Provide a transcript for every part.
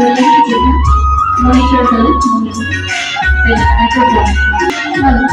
Boleh juga. Monitor boleh. Monitor. Wait, microphone. Halo.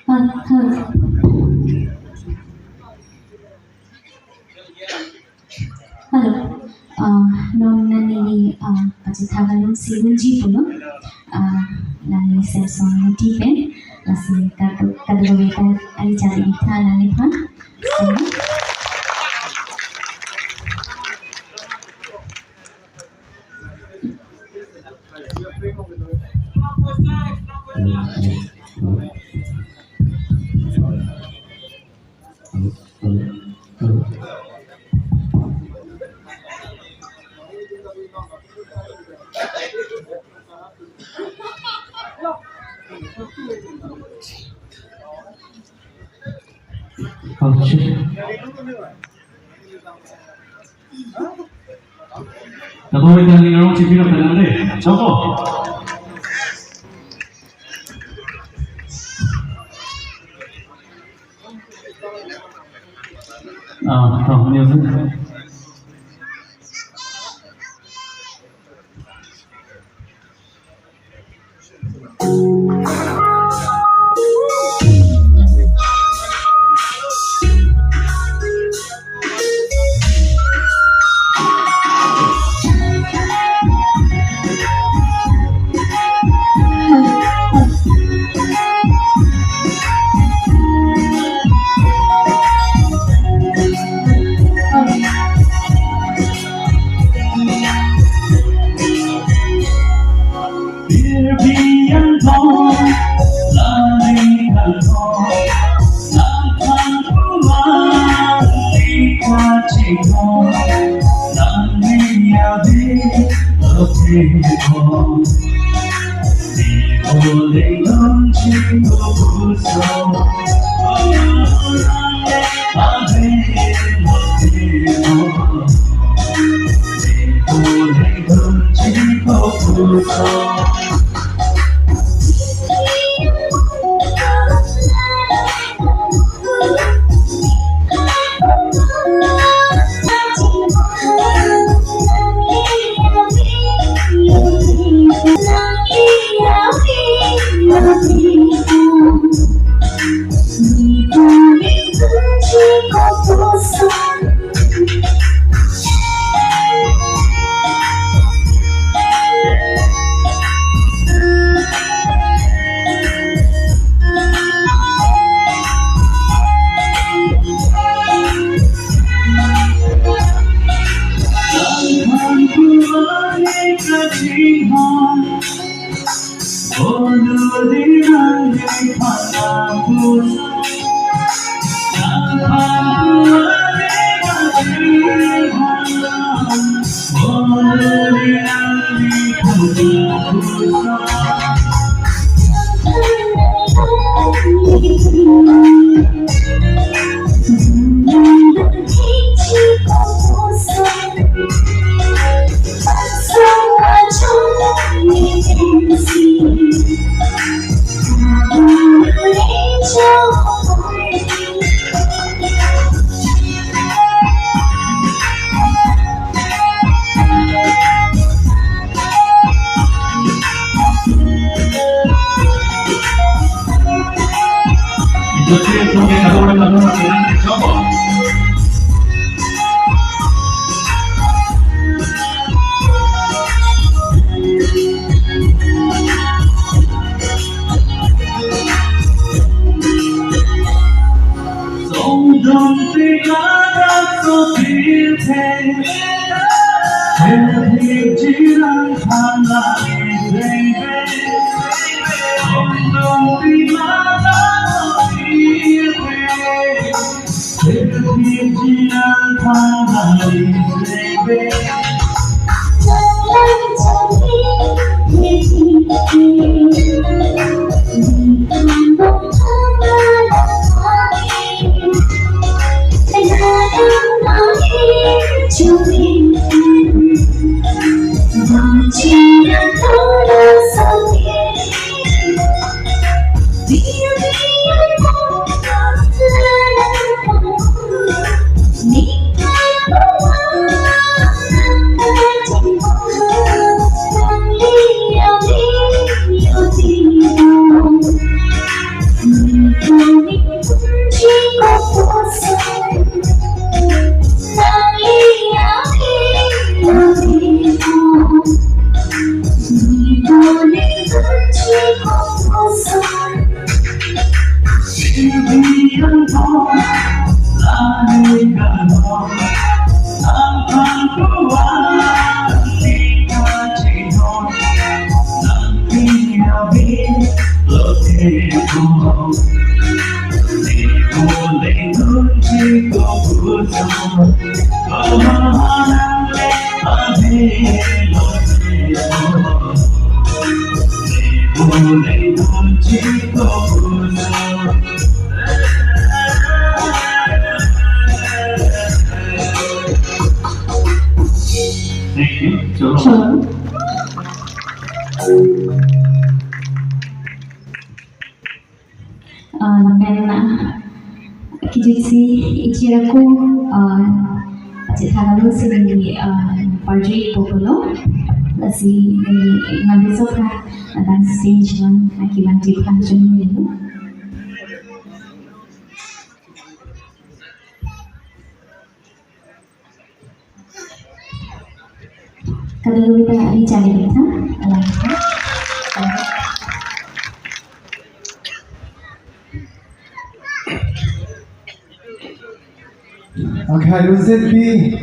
Halo. Halo, nona ni pacitakan si Lunsepi puno, nani sesong tipen, nasi kado beta ay cari ita nani pan, Kalau kita ni orang cipir apa nanti? Coba. Ni apa? Yo siento que cada una de las tienen chavo. Sông đông tây lá có tiếng thế, em thì chỉ đang than lại về. Sông đông tây lá có tiếng thế, em thì chỉ đang than lại về. Kijisi ichiraku pacitha Lunsepi parjui populo lasi ngabisoka dan stage lang akiban di function nilo. Kalau kita dicari kita, Okay, Lunsepi,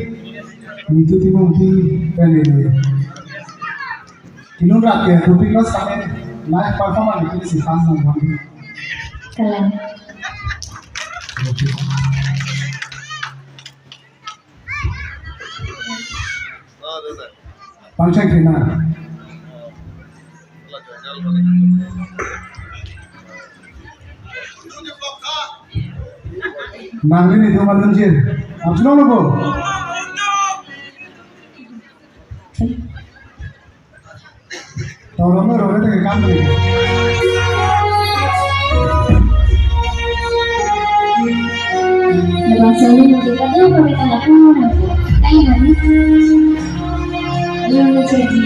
Nitu Timungpi, kan ini. Kini rakyat, tapi kalau sampai live performance itu sih fans nonton. kalian. Function kena. Nangin itu malu jir. Apa sih lo? Tolongnya roda dengan kamu. Lepas ini nanti kita pamitan aku, kayak mana? Lu jadi.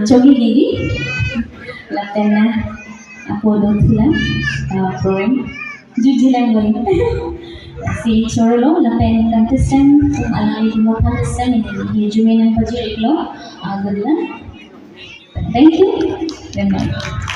Chogi Didi, Latena, Apollo Thila, Proem, Jujilan Going. Si Chorolo, Lapen contestant, Alai more contestant in the Jumin and Pajiriklo, Agula. Thank you very much.